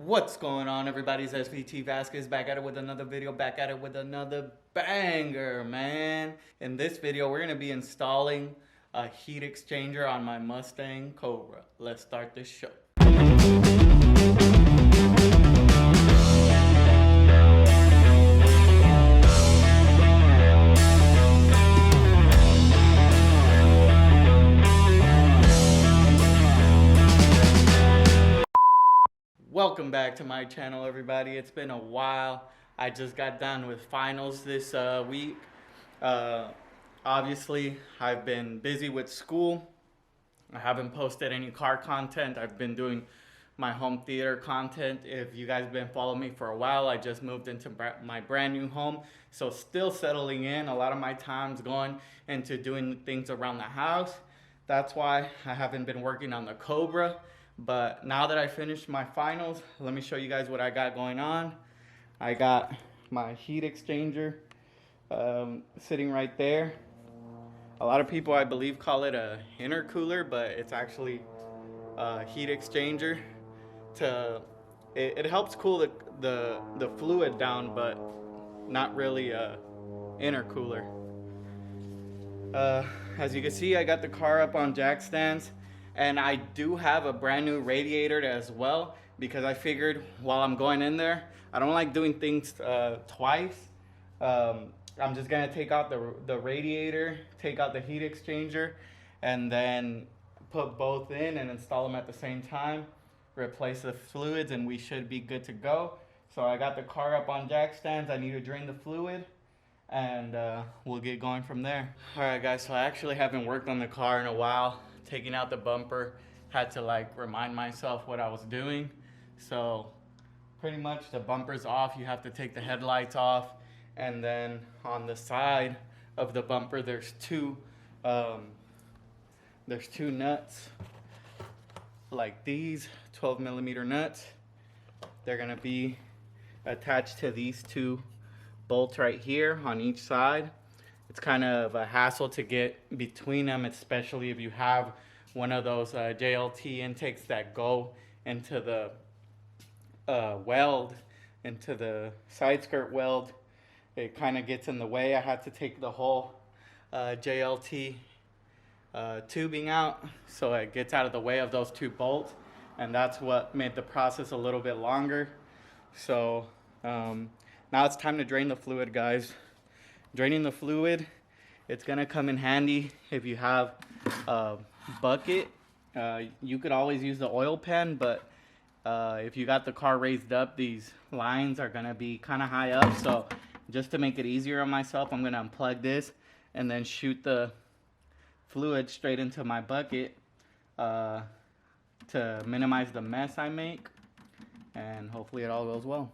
What's going on, everybody's SVT Vasquez back at it with another video, back at it with another banger, man. In this video, we're going to be installing a heat exchanger on my Mustang Cobra. Let's start this show. Welcome back to my channel, everybody. It's been a while. I just got done with finals this week. Obviously, I've been busy with school. I haven't posted any car content. I've been doing my home theater content. If you guys have been following me for a while, I just moved into my brand new home. So still settling in. A lot of my time's going into doing things around the house. That's why I haven't been working on the Cobra. But now that I finished my finals, let me show you guys what I got going on. I got my heat exchanger sitting right there. A lot of people, I believe, call it a intercooler, but it's actually a heat exchanger. It helps cool the fluid down, but not really a intercooler. As you can see, I got the car up on jack stands. And I do have a brand new radiator as well, because I figured while I'm going in there, I don't like doing things twice. I'm just gonna take out the radiator, take out the heat exchanger, and then put both in and install them at the same time, replace the fluids, and we should be good to go. So I got the car up on jack stands. I need to drain the fluid, and we'll get going from there. All right, guys, so I actually haven't worked on the car in a while. Taking out the bumper, had to like remind myself what I was doing. So pretty much the bumper's off. You have to take the headlights off, and then on the side of the bumper there's two nuts like these 12mm nuts. They're gonna be attached to these two bolts right here on each side. It's kind of a hassle to get between them, especially if you have one of those JLT intakes that go into the weld, into the side skirt weld. It kind of gets in the way. I had to take the whole JLT tubing out so it gets out of the way of those two bolts, and that's what made the process a little bit longer. So now it's time to drain the fluid, guys. Draining the fluid, it's gonna come in handy if you have a bucket. You could always use the oil pan, but if you got the car raised up, these lines are gonna be kind of high up. So just to make it easier on myself, I'm gonna unplug this and then shoot the fluid straight into my bucket to minimize the mess I make, and hopefully it all goes well.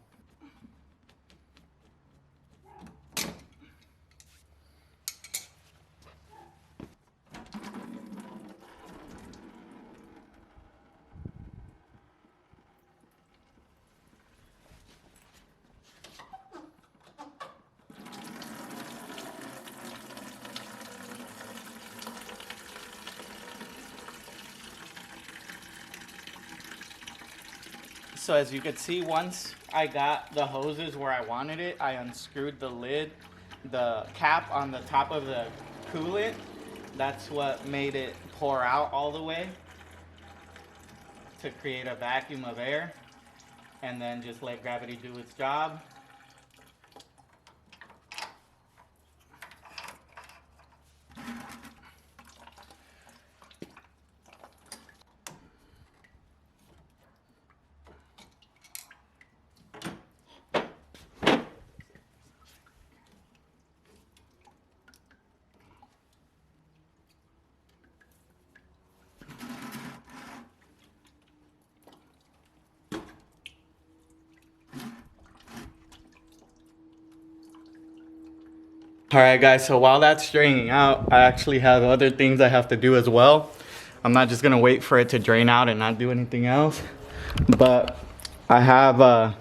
So as you can see, once I got the hoses where I wanted it, I unscrewed the lid, the cap on the top of the coolant. That's what made it pour out all the way to create a vacuum of air, and then just let gravity do its job. Alright guys, so while that's draining out, I actually have other things I have to do as well. I'm not just gonna wait for it to drain out and not do anything else. But I have a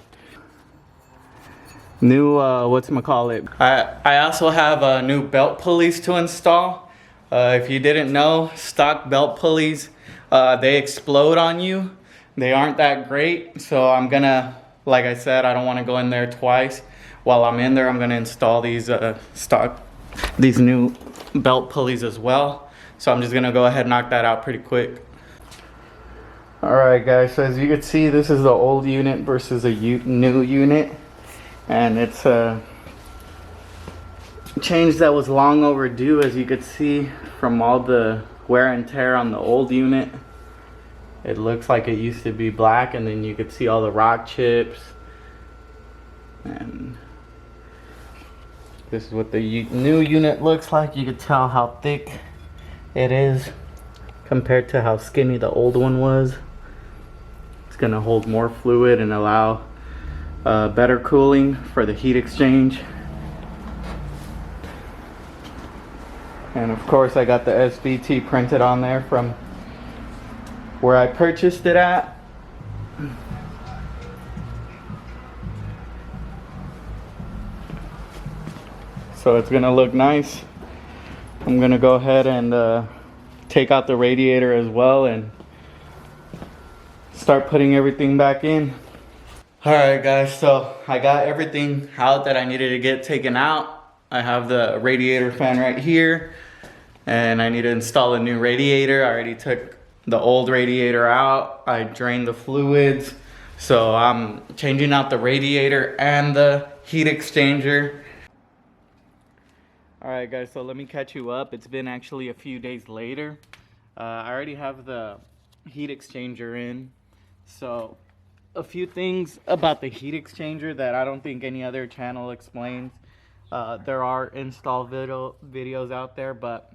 new, whatchamacallit. I also have new belt pulleys to install. If you didn't know, stock belt pulleys, they explode on you. They aren't that great, so I'm gonna, like I said, I don't want to go in there twice. While I'm in there, I'm gonna install these these new belt pulleys as well. So I'm just gonna go ahead and knock that out pretty quick. Alright guys, so as you can see, this is the old unit versus a new unit. And it's a change that was long overdue, as you could see from all the wear and tear on the old unit. It looks like it used to be black, and then you could see all the rock chips. And this is what the new unit looks like. You could tell how thick it is compared to how skinny the old one was. It's gonna hold more fluid and allow better cooling for the heat exchange. And of course I got the SBT printed on there from where I purchased it at. So it's gonna look nice. I'm gonna go ahead and take out the radiator as well and start putting everything back in. Alright guys, so I got everything out that I needed to get taken out. I have the radiator fan right here, and I need to install a new radiator. I already took the old radiator out. I drained the fluids. So I'm changing out the radiator and the heat exchanger. Alright guys, so let me catch you up. It's been actually a few days later. I already have the heat exchanger in. So a few things about the heat exchanger that I don't think any other channel explains. There are install videos out there, but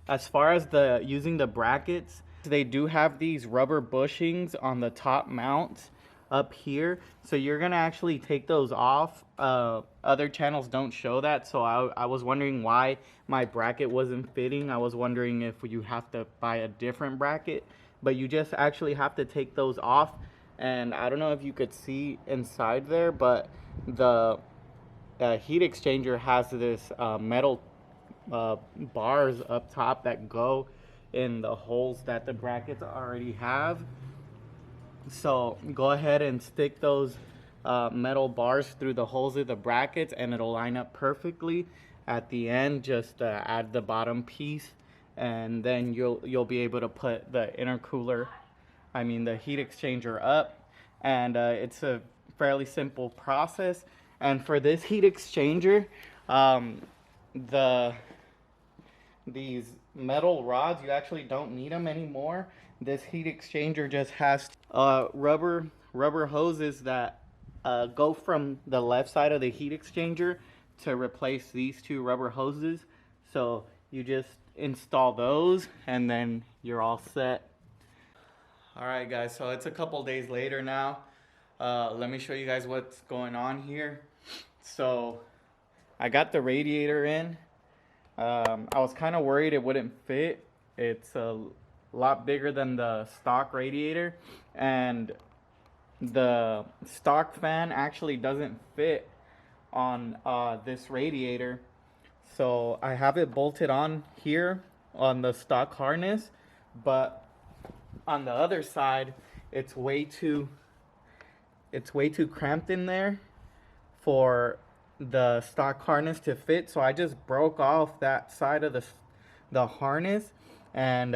as far as using the brackets, they do have these rubber bushings on the top mounts up here. So you're gonna actually take those off. Other channels don't show that, so I was wondering why my bracket wasn't fitting. I was wondering if you have to buy a different bracket, but you just actually have to take those off. And I don't know if you could see inside there, but the heat exchanger has this metal bars up top that go in the holes that the brackets already have. So go ahead and stick those metal bars through the holes of the brackets, and it'll line up perfectly. At the end, just add the bottom piece, and then you'll be able to put the intercooler, the heat exchanger up. And it's a fairly simple process. And for this heat exchanger, these metal rods, you actually don't need them anymore. This heat exchanger just has rubber hoses that go from the left side of the heat exchanger to replace these two rubber hoses. So you just install those and then you're all set. Alright guys, so it's a couple days later now. Let me show you guys what's going on here. So I got the radiator in. I was kind of worried it wouldn't fit. It's a lot bigger than the stock radiator, and the stock fan actually doesn't fit on this radiator. So I have it bolted on here on the stock harness, but on the other side it's way too cramped in there for the stock harness to fit. So I just broke off that side of the harness, and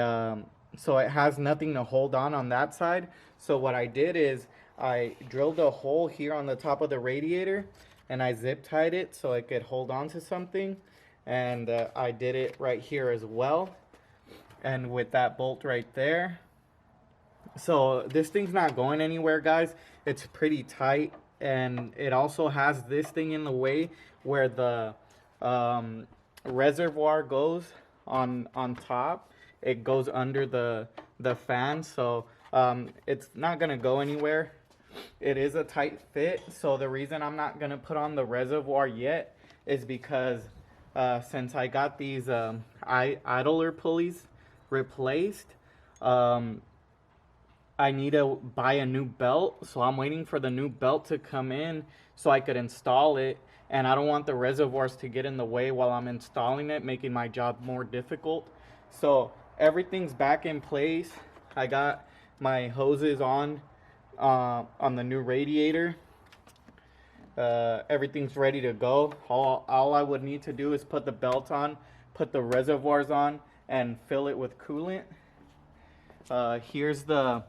so it has nothing to hold on that side. So what I did is I drilled a hole here on the top of the radiator, and I zip tied it so it could hold on to something. And I did it right here as well, and with that bolt right there. So this thing's not going anywhere, guys. It's pretty tight, and it also has this thing in the way where the reservoir goes on top. It goes under the fan, so it's not gonna go anywhere. It is a tight fit, so the reason I'm not gonna put on the reservoir yet is because since I got these idler pulleys replaced, I need to buy a new belt. So I'm waiting for the new belt to come in so I could install it, and I don't want the reservoirs to get in the way while I'm installing it, making my job more difficult. So everything's back in place. I got my hoses on the new radiator. Everything's ready to go. All I would need to do is put the belt on, put the reservoirs on, and fill it with coolant. Here's the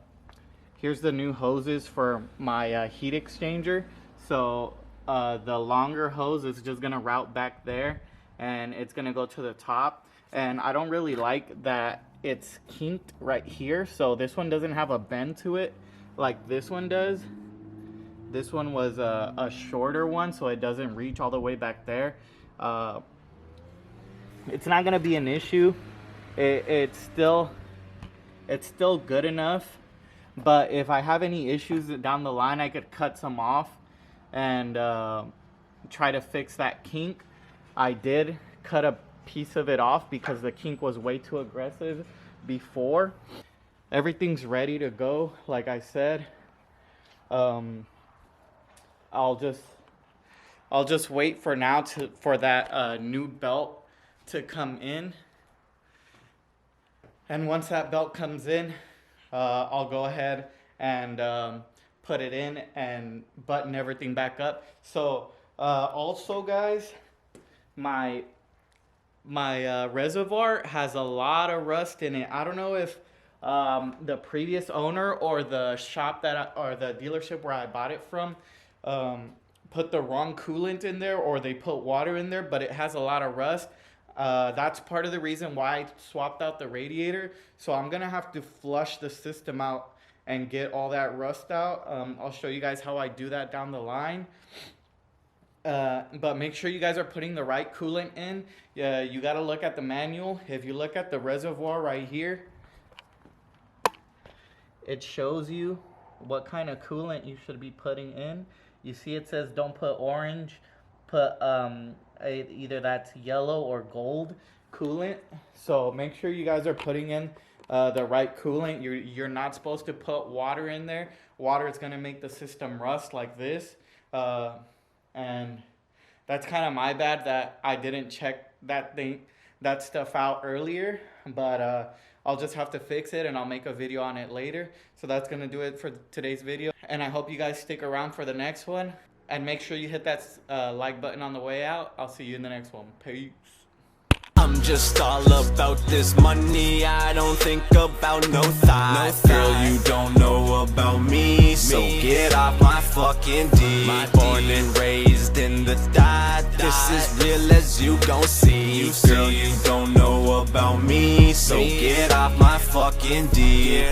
new hoses for my heat exchanger. So the longer hose is just gonna route back there, and it's gonna go to the top. And I don't really like that it's kinked right here, so this one doesn't have a bend to it like this one does. This one was a shorter one, so it doesn't reach all the way back there. It's not gonna be an issue. It's still good enough, but if I have any issues down the line, I could cut some off and try to fix that kink. I did cut a piece of it off because the kink was way too aggressive before. Everything's ready to go, like I said. I'll just wait for now for that new belt to come in, and once that belt comes in, I'll go ahead and put it in and button everything back up. So also guys, my reservoir has a lot of rust in it. I don't know if the previous owner or the shop or the dealership where I bought it from put the wrong coolant in there, or they put water in there, but it has a lot of rust. That's part of the reason why I swapped out the radiator. So I'm gonna have to flush the system out and get all that rust out. I'll show you guys how I do that down the line. But make sure you guys are putting the right coolant in. You got to look at the manual. If you look at the reservoir right here, it shows you what kind of coolant you should be putting in. You see it says don't put orange, put either that's yellow or gold coolant. So make sure you guys are putting in the right coolant. You're not supposed to put water in there. Water is going to make the system rust like this. And that's kind of my bad that I didn't check that stuff out earlier, but I'll just have to fix it, and I'll make a video on it later. So that's gonna do it for today's video, and I hope you guys stick around for the next one, and make sure you hit that like button on the way out. I'll see you in the next one. Peace. I'm just all about this money, I don't think about no thoughts. Girl, you don't know about me, so get off my fucking D. Born and raised in the dot, this is real as you gon' see. Girl, you don't know about me, so get off my fucking D.